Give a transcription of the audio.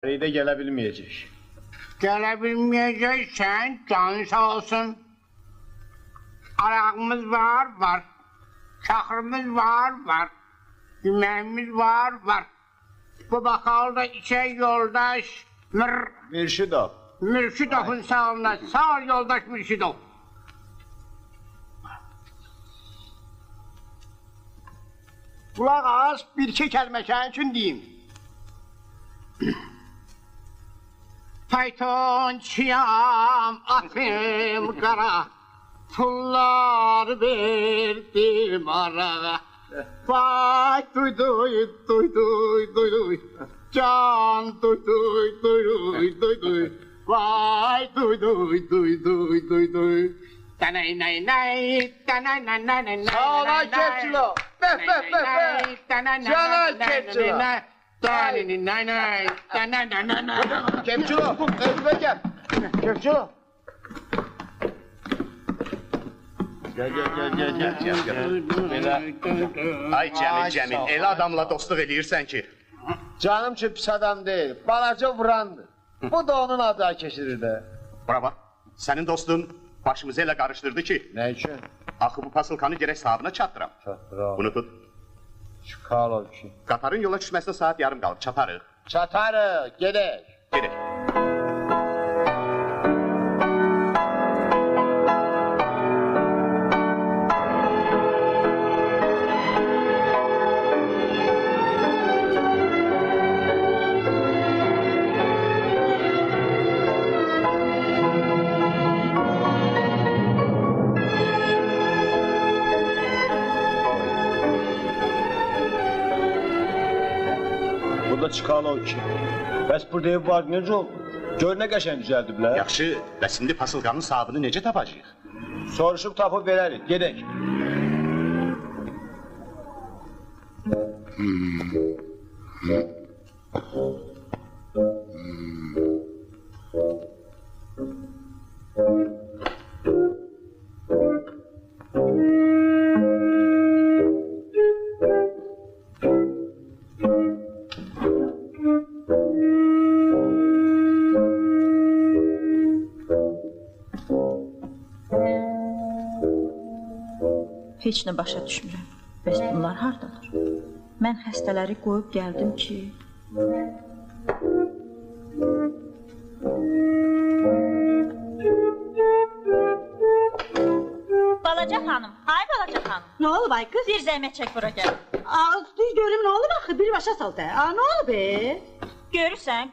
de gələ bilməyəcək. Gələ bilməyəcəksən, canın sağ olsun. Arağımız var. Şaxırımız var. Yeməyimiz var. Bu bakalda içək yoldaş Mürşidov. Mürşidov'un sağlığına. Sağ ol yoldaş Mürşidov. Kulaq az, bir-iki kəlmə sənin üçün deyim. Faytonçuyam, atım qara, pullar verdim ara. Vay duy, can duy. Vay duy. Tanay. Sağla keçilo. Be. Sağla keçilo. Keçilo, özünə gəl. Keçilo. Gel. Belə. Ay Cəmil, elə adamla dostluq eləyirsən ki. Canım ki pis adam deyil, balaca vurandır. Bu da onun adı keçirir də. Bura bax, sənin dostun başımızı elə qarışdırdı ki. Nə üçün? Axı bu pasilkanı gərək sahibinə çatdıram. Çatdıram. Bunu tut. Çıkalov ki. Qatarın yola düşməsinə saat yarım qalıb, çatarıq. Çatarıq, gedək. Gedək. Burada Çıkalov ki. Bəs burada ev var, necə oldu? Gör nə qəşəng düzəldiblər. Yaxşı, bəs indi pasilkanın sahibini necə tapacağıq? Soruşub tapıb verərik, gedək. Heç nə başa düşmürəm. Bəs bunlar hardadır? Mən xəstələri qoyub gəldim ki... Balaca xanım, ay balaca xanım. Nə olub ay qız? Bir zəhmət çək bura gəl. Düz görüm nə olub axı? Bir başa sal da. Nə olub? Görürsən,